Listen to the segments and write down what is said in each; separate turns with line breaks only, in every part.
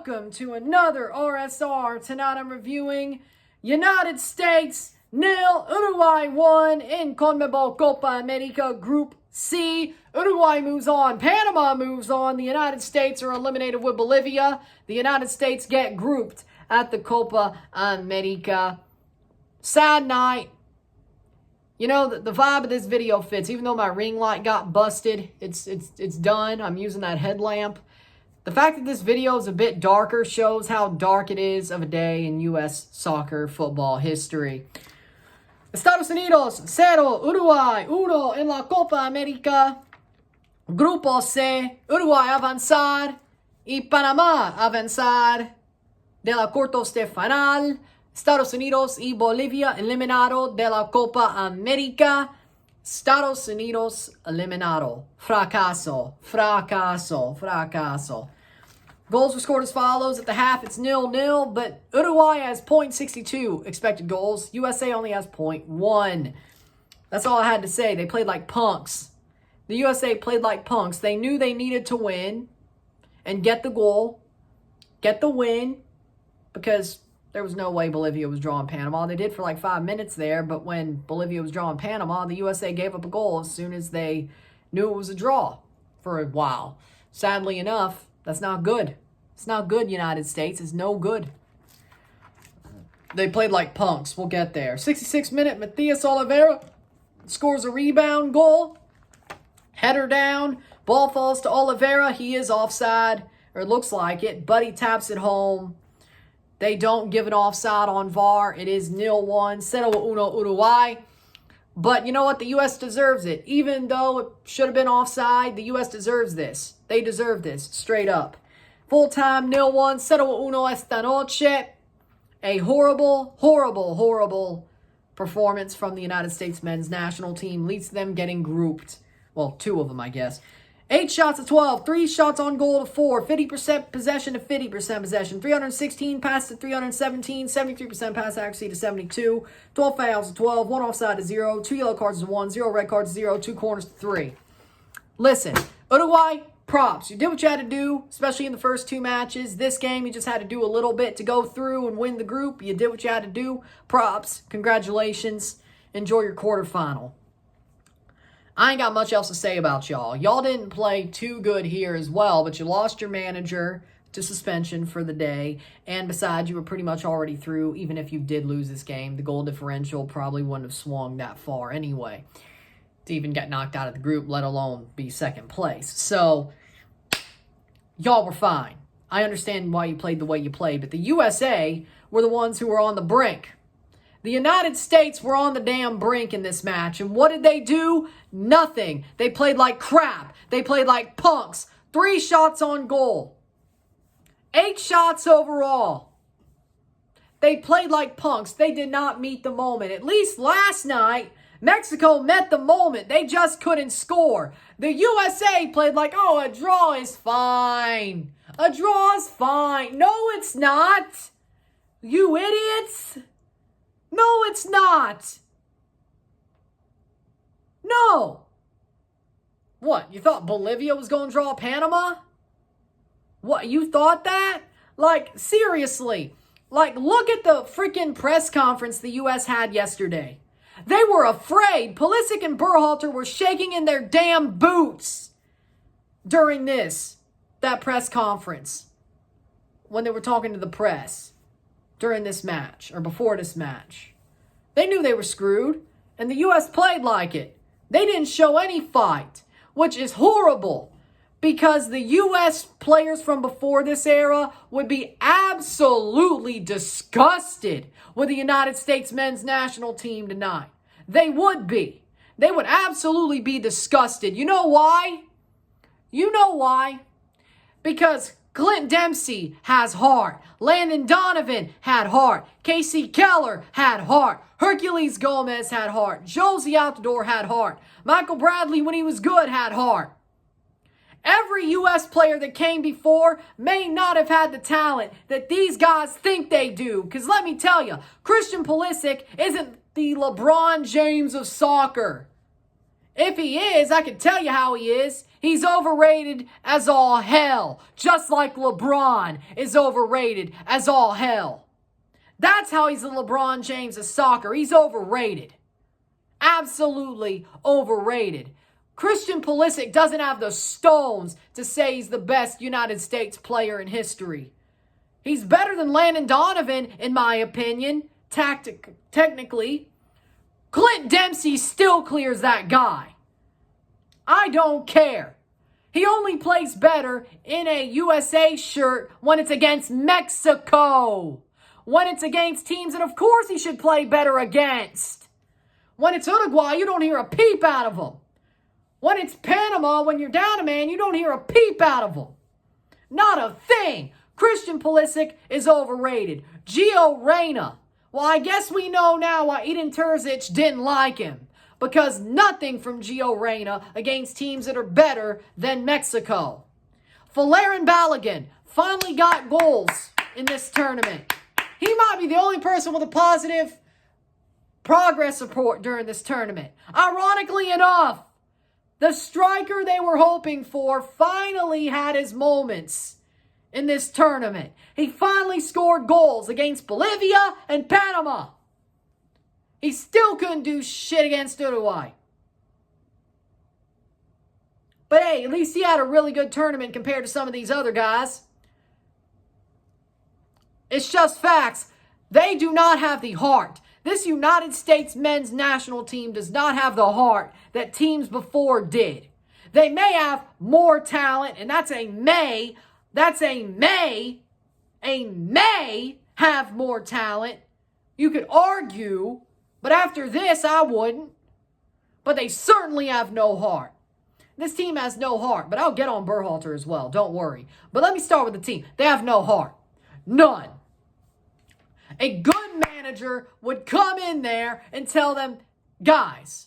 welcome to another RSR. Tonight I'm reviewing United States 0, Uruguay 1 in CONMEBOL Copa América Group C. Uruguay moves on. Panama moves on. The United States are eliminated with Bolivia. The United States get grouped at the Copa América. Sad night. You know, the vibe of this video fits. Even though my ring light got busted, it's done. I'm using that headlamp. The fact that this video is a bit darker shows how dark it is of a day in U.S. soccer football history. Estados Unidos 0, Uruguay 1 en la Copa América. Grupo C, Uruguay avanzar y Panamá avanzar de la cuartos de final. Estados Unidos y Bolivia eliminado de la Copa América. Estados Unidos eliminado. Fracaso, fracaso, fracaso. Goals were scored as follows. At the half, it's 0-0, but Uruguay has .62 expected goals. USA only has .1. That's all I had to say. They played like punks. The USA played like punks. They knew they needed to win and get the goal, get the win, because there was no way Bolivia was drawing Panama. They did for like 5 minutes there, but when Bolivia was drawing Panama, the USA gave up a goal as soon as they knew it was a draw for a while. Sadly enough, that's not good. It's not good, United States. It's no good. They played like punks. We'll get there. 66th minute, Matías Oliveira scores a rebound goal. Header down. Ball falls to Oliveira. He is offside, or it looks like it, but he taps it home. They don't give an offside on VAR. It is 0-1. 0-1 Uruguay. But you know what? The U.S. deserves it. Even though it should have been offside, the U.S. deserves this. They deserve this, straight up. Full-time 0-1. 0-1 esta noche. A horrible, horrible, horrible performance from the United States men's national team leads to them getting grouped. Well, 2 of them, I guess. 8 shots to 12, 3 shots on goal to 4, 50% possession to 50% possession, 316 passes to 317, 73% pass accuracy to 72, 12 fouls to 12, 1 offside to 0, 2 yellow cards to 1, 0 red cards to 0, 2 corners to 3. Listen, Uruguay, props. You did what you had to do, especially in the first 2 matches. This game, you just had to do a little bit to go through and win the group. You did what you had to do. Props. Congratulations. Enjoy your quarterfinal. I ain't got much else to say about y'all. Y'all didn't play too good here as well, but you lost your manager to suspension for the day. And besides, you were pretty much already through. Even if you did lose this game, the goal differential probably wouldn't have swung that far anyway to even get knocked out of the group, let alone be second place. So, y'all were fine. I understand why you played the way you played, but the USA were the ones who were on the brink. The United States were on the damn brink in this match. And what did they do? Nothing. They played like crap. They played like punks. 3 shots on goal. 8 shots overall. They played like punks. They did not meet the moment. At least last night, Mexico met the moment. They just couldn't score. The USA played like, oh, a draw is fine. A draw is fine. No, it's not. You idiots. No, it's not. No. What, you thought Bolivia was going to draw Panama? What, you thought that? Like, seriously. Like, look at the freaking press conference the U.S. had yesterday. They were afraid. Pulisic and Berhalter were shaking in their damn boots during that press conference. When they were talking to the press. During this match, or before this match. They knew they were screwed, and the U.S. played like it. They didn't show any fight, which is horrible, because the U.S. players from before this era would be absolutely disgusted with the United States men's national team tonight. They would be. They would absolutely be disgusted. You know why? You know why? Because Clint Dempsey has heart. Landon Donovan had heart. Casey Keller had heart. Hercules Gomez had heart. Josie Altidore had heart. Michael Bradley, when he was good, had heart. Every U.S. player that came before may not have had the talent that these guys think they do. Because let me tell you, Christian Pulisic isn't the LeBron James of soccer. If he is, I can tell you how he is. He's overrated as all hell. Just like LeBron is overrated as all hell. That's how he's the LeBron James of soccer. He's overrated. Absolutely overrated. Christian Pulisic doesn't have the stones to say he's the best United States player in history. He's better than Landon Donovan, in my opinion, technically. Clint Dempsey still clears that guy. I don't care. He only plays better in a USA shirt when it's against Mexico. When it's against teams that, of course, he should play better against. When it's Uruguay, you don't hear a peep out of him. When it's Panama, when you're down a man, you don't hear a peep out of him. Not a thing. Christian Pulisic is overrated. Gio Reyna. Well, I guess we know now why Edin Terzic didn't like him. Because nothing from Gio Reyna against teams that are better than Mexico. Folarin Balogun finally got goals in this tournament. He might be the only person with a positive progress report during this tournament. Ironically enough, the striker they were hoping for finally had his moments in this tournament. He finally scored goals against Bolivia and Panama. He still couldn't do shit against Uruguay. But hey, at least he had a really good tournament compared to some of these other guys. It's just facts. They do not have the heart. This United States men's national team does not have the heart that teams before did. They may have more talent, and that's a may. That's a may. A may have more talent. You could argue, but after this, I wouldn't. But they certainly have no heart. This team has no heart, but I'll get on Berhalter as well. Don't worry. But let me start with the team. They have no heart. None. A good manager would come in there and tell them, guys,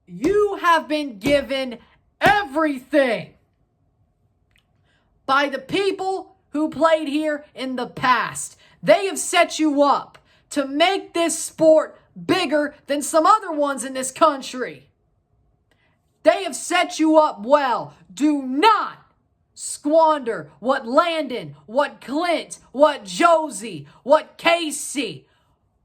you have been given everything by the people who played here in the past. They have set you up to make this sport bigger than some other ones in this country. They have set you up well. Do not squander what Landon, what Clint, what Josie, what Casey,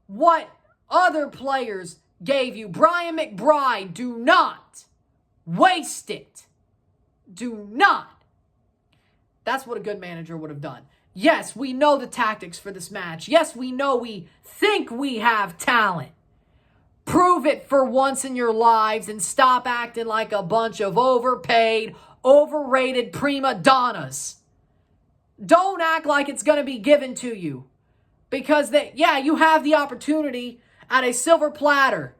what other players gave you. Brian McBride, do not waste it. Do not. That's what a good manager would have done. Yes, we know the tactics for this match. Yes, we know we think we have talent. Prove it for once in your lives and stop acting like a bunch of overpaid, overrated prima donnas. Don't act like it's going to be given to you. Because, you have the opportunity at a silver platter.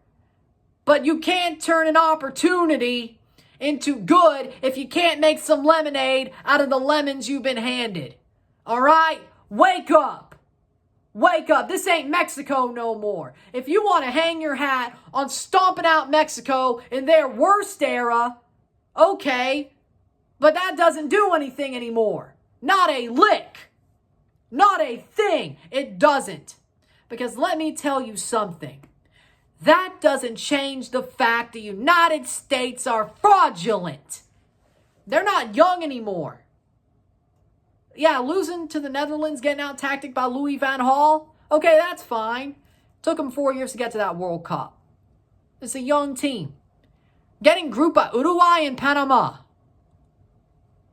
But you can't turn an opportunity into good if you can't make some lemonade out of the lemons you've been handed. All right? Wake up. Wake up. This ain't Mexico no more. If you want to hang your hat on stomping out Mexico in their worst era, okay. But that doesn't do anything anymore. Not a lick. Not a thing. It doesn't. Because let me tell you something. That doesn't change the fact the United States are fraudulent. They're not young anymore. Yeah, losing to the Netherlands, getting out tacticked by Louis van Gaal. Okay, that's fine. Took them 4 years to get to that World Cup. It's a young team. Getting grouped by Uruguay and Panama.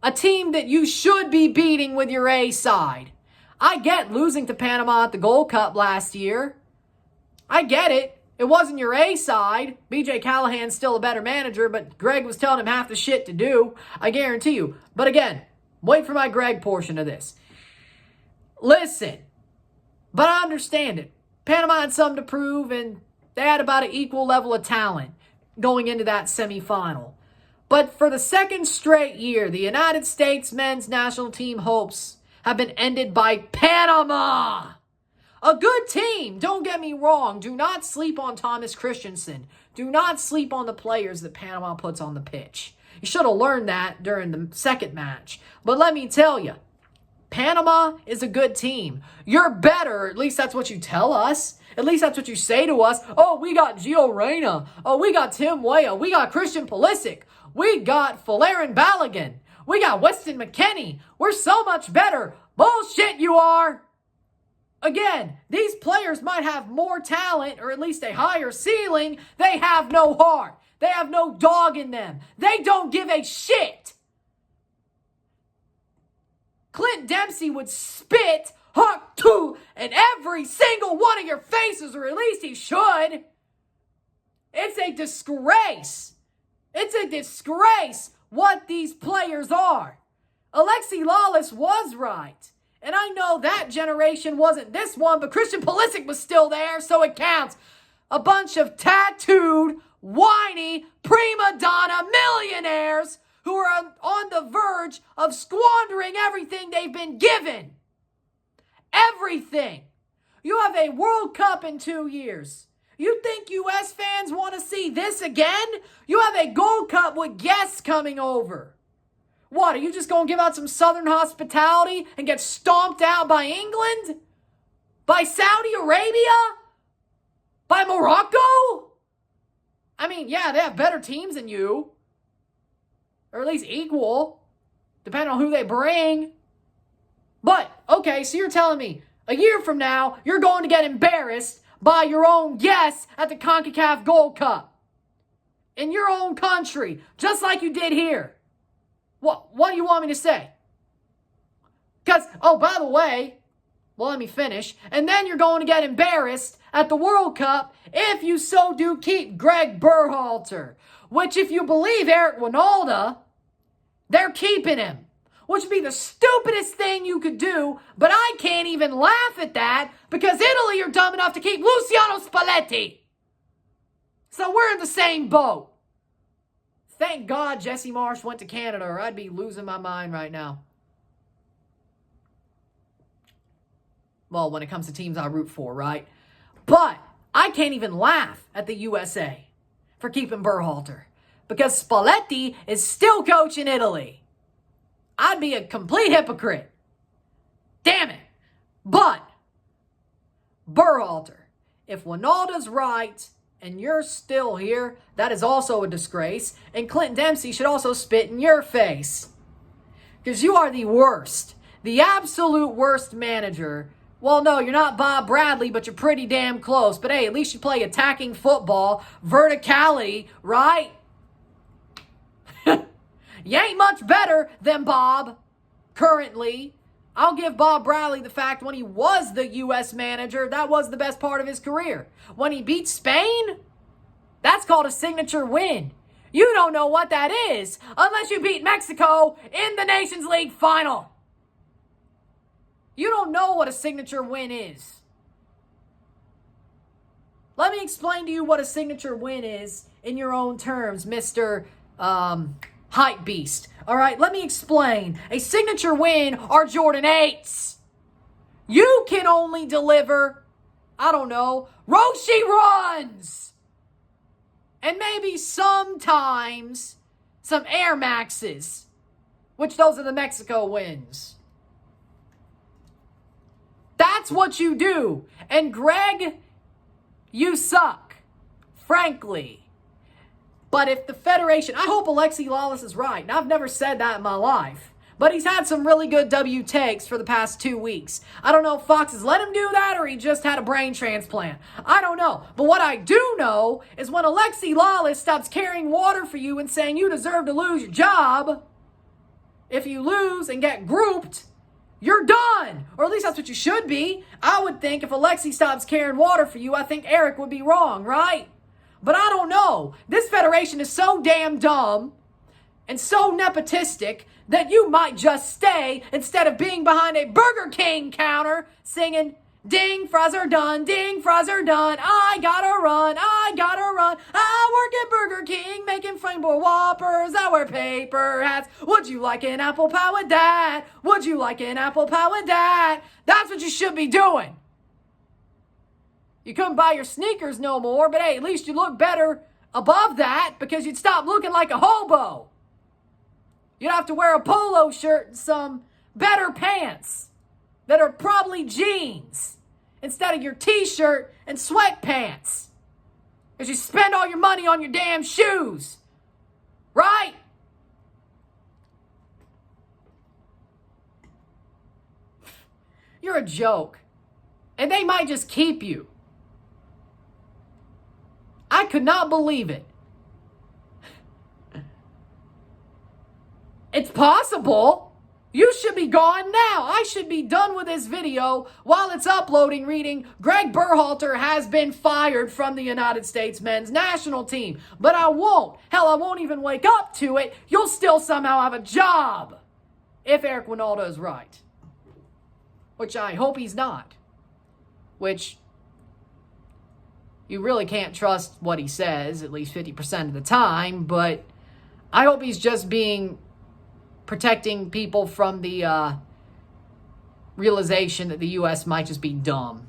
A team that you should be beating with your A side. I get losing to Panama at the Gold Cup last year. I get it. It wasn't your A side. BJ Callahan's still a better manager, but Greg was telling him half the shit to do. I guarantee you. But again, wait for my Greg portion of this. Listen, but I understand it. Panama had something to prove, and they had about an equal level of talent going into that semifinal. But for the second straight year, the United States men's national team hopes have been ended by Panama. A good team, don't get me wrong. Do not sleep on Thomas Christensen. Do not sleep on the players that Panama puts on the pitch. You should have learned that during the second match. But let me tell you, Panama is a good team. You're better, at least that's what you tell us. At least that's what you say to us. Oh, we got Gio Reyna. Oh, we got Tim Weah. We got Christian Pulisic. We got Folarin Balogun. We got Weston McKennie. We're so much better. Bullshit you are. Again, these players might have more talent or at least a higher ceiling. They have no heart. They have no dog in them. They don't give a shit. Clint Dempsey would spit Hawk 2 in every single one of your faces, or at least he should. It's a disgrace. It's a disgrace what these players are. Alexi Lawless was right. And I know that generation wasn't this one, but Christian Pulisic was still there, so it counts. A bunch of tattooed, whiny, prima donna millionaires who are on the verge of squandering everything they've been given. Everything. You have a World Cup in 2 years. You think U.S. fans want to see this again? You have a Gold Cup with guests coming over. What, are you just going to give out some Southern hospitality and get stomped out by England? By Saudi Arabia? By Morocco? I mean, yeah, they have better teams than you. Or at least equal, depending on who they bring. But, okay, so you're telling me a year from now, you're going to get embarrassed by your own guests at the CONCACAF Gold Cup. In your own country, just like you did here. What do you want me to say? Because, oh, by the way, well, let me finish. And then you're going to get embarrassed at the World Cup if you so do keep Greg Berhalter. Which, if you believe Eric Winalda, they're keeping him. Which would be the stupidest thing you could do, but I can't even laugh at that because Italy are dumb enough to keep Luciano Spalletti. So we're in the same boat. Thank God Jesse Marsch went to Canada or I'd be losing my mind right now. Well, when it comes to teams I root for, right? But I can't even laugh at the USA for keeping Berhalter because Spalletti is still coaching Italy. I'd be a complete hypocrite. Damn it. But Berhalter, if Winalda's right and you're still here, that is also a disgrace. And Clint Dempsey should also spit in your face. Because you are the worst. The absolute worst manager. Well, no, you're not Bob Bradley, but you're pretty damn close. But hey, at least you play attacking football, verticality, right? You ain't much better than Bob, currently. I'll give Bob Bradley the fact when he was the U.S. manager, that was the best part of his career. When he beat Spain, that's called a signature win. You don't know what that is unless you beat Mexico in the Nations League final. You don't know what a signature win is. Let me explain to you what a signature win is in your own terms, Mr. Hype Beast. All right, let me explain. A signature win are Jordan 8s. You can only deliver, I don't know, Roshi runs. And maybe sometimes some Air Maxes, which those are the Mexico wins. That's what you do. And Greg, you suck, frankly. But if the Federation, I hope Alexi Lawless is right. And I've never said that in my life. But he's had some really good W takes for the past 2 weeks. I don't know if Fox has let him do that or he just had a brain transplant. I don't know. But what I do know is when Alexi Lawless stops carrying water for you and saying you deserve to lose your job, if you lose and get grouped, you're done. Or at least that's what you should be. I would think if Alexi stops carrying water for you, I think Eric would be wrong, right? But I don't know. This federation is so damn dumb and so nepotistic that you might just stay instead of being behind a Burger King counter singing, ding, fries are done, ding, fries are done, I gotta run, I gotta run. I work at Burger King making Flamboy Whoppers, I wear paper hats. Would you like an apple pie with that? Would you like an apple pie with that? That's what you should be doing. You couldn't buy your sneakers no more, but hey, at least you look better above that because you'd stop looking like a hobo. You'd have to wear a polo shirt and some better pants that are probably jeans instead of your t-shirt and sweatpants. Because you spend all your money on your damn shoes. Right? You're a joke. And they might just keep you. I could not believe it. It's possible. You should be gone now. I should be done with this video while it's uploading reading Greg Berhalter has been fired from the United States men's national team. But I won't. Hell, I won't even wake up to it. You'll still somehow have a job. If Eric Winaldo is right. Which I hope he's not. Which you really can't trust what he says, at least 50% of the time. But I hope he's just protecting people from the realization that the U.S. might just be dumb.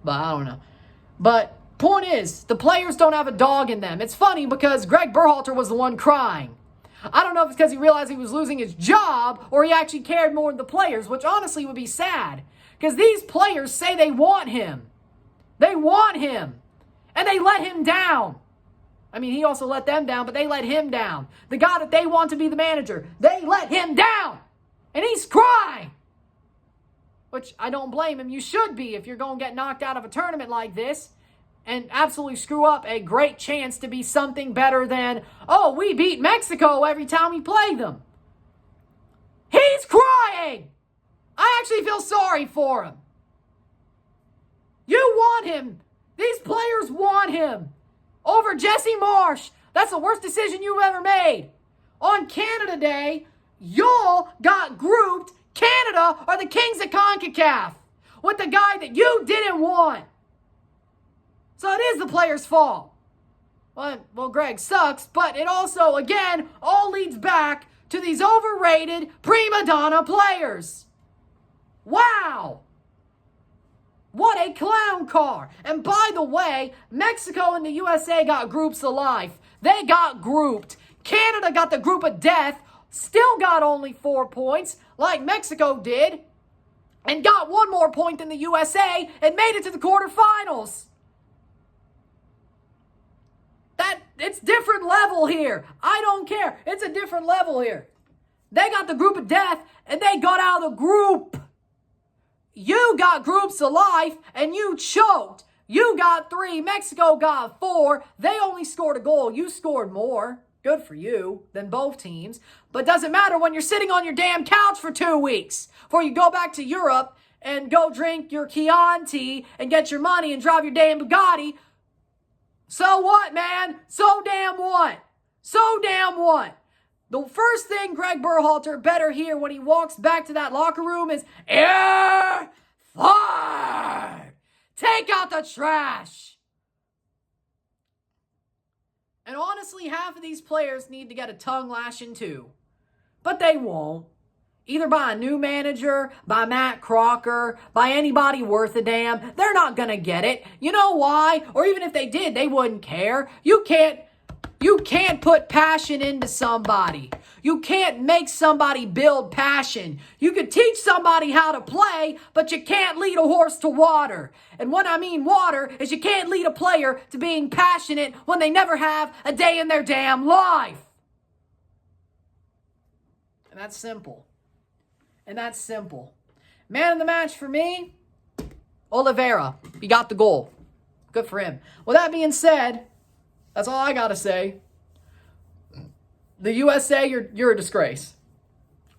But I don't know. But point is, the players don't have a dog in them. It's funny because Greg Berhalter was the one crying. I don't know if it's because he realized he was losing his job or he actually cared more than the players, which honestly would be sad. Because these players say they want him. They want him. And they let him down. I mean, he also let them down, but they let him down. The guy that they want to be the manager, they let him down. And he's crying. Which I don't blame him. You should be if you're going to get knocked out of a tournament like this and absolutely screw up a great chance to be something better than, oh, we beat Mexico every time we play them. He's crying. I actually feel sorry for him. You want him. These players want him. Over Jesse Marsh. That's the worst decision you've ever made. On Canada Day, y'all got grouped. Canada are the kings of CONCACAF with the guy that you didn't want. So it is the player's fault. Well, Greg sucks, but it also, again, all leads back to these overrated prima donna players. Wow. What a clown car. And by the way, Mexico and the USA got groups of life. They got grouped. Canada got the group of death, still got only 4 points, like Mexico did, and got one more point than the USA and made it to the quarterfinals. It's different level here. I don't care. It's a different level here. They got the group of death, and they got out of the group. You got groups of life, and you choked. You got 3. Mexico got 4. They only scored a goal. You scored more. Good for you than both teams. But doesn't matter when you're sitting on your damn couch for 2 weeks before you go back to Europe and go drink your Chianti and get your money and drive your damn Bugatti. So what, man? So damn what? So damn what? The first thing Greg Berhalter better hear when he walks back to that locker room is, "You're fired! Take out the trash!" And honestly, half of these players need to get a tongue lashing too. But they won't. Either by a new manager, by Matt Crocker, by anybody worth a damn. They're not going to get it. You know why? Or even if they did, they wouldn't care. You can't put passion into somebody. You can't make somebody build passion. You could teach somebody how to play, but you can't lead a horse to water. And what I mean water is you can't lead a player to being passionate when they never have a day in their damn life. And that's simple. Man of the match for me, Oliveira. He got the goal. Good for him. With that being said, that's all I got to say. The USA, you're a disgrace.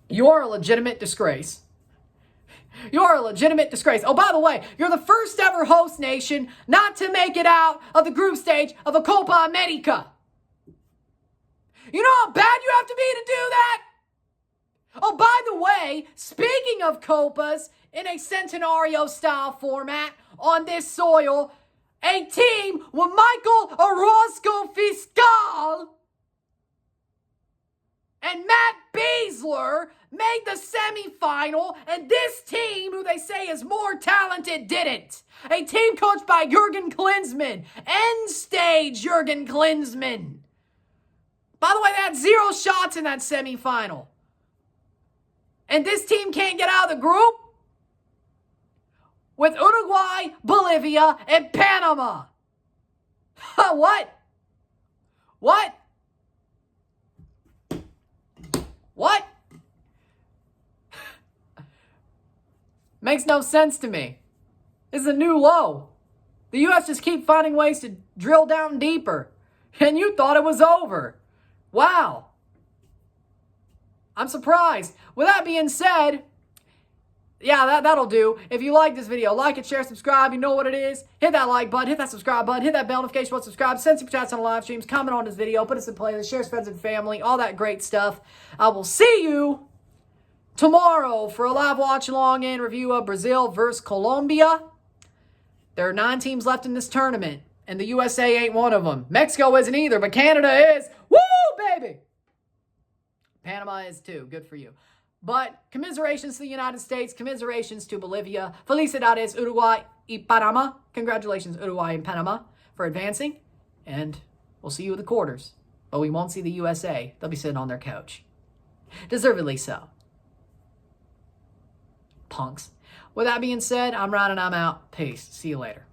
You're a legitimate disgrace. You're a legitimate disgrace. Oh, by the way, you're the first ever host nation not to make it out of the group stage of a Copa America. You know how bad you have to be to do that? Oh, by the way, speaking of Copas in a Centenario-style format on this soil, a team with Michael Orozco Fiscal and Matt Basler made the semifinal, and this team, who they say is more talented, didn't. A team coached by Jurgen Klinsmann. End stage Jurgen Klinsmann. By the way, they had 0 shots in that semifinal. And this team can't get out of the group? With Uruguay, Bolivia, and Panama. What? What? What? Makes no sense to me. This is a new low. The U.S. just keep finding ways to drill down deeper. And you thought it was over. Wow. I'm surprised. With that being said, yeah, that'll do. If you like this video, like it, share, subscribe. You know what it is. Hit that like button, hit that subscribe button, hit that bell notification button, subscribe, send super chats on the live streams, comment on this video, put us in playlist, share with friends and family, all that great stuff. I will see you tomorrow for a live watch along and review of Brazil versus Colombia. There are 9 teams left in this tournament, and the USA ain't one of them. Mexico isn't either, but Canada is. Woo, baby! Panama is too. Good for you. But commiserations to the United States, commiserations to Bolivia. Felicidades, Uruguay y Panama. Congratulations, Uruguay and Panama, for advancing. And we'll see you at the quarters. But we won't see the USA. They'll be sitting on their couch. Deservedly so. Punks. With that being said, I'm Rant and I'm out. Peace. See you later.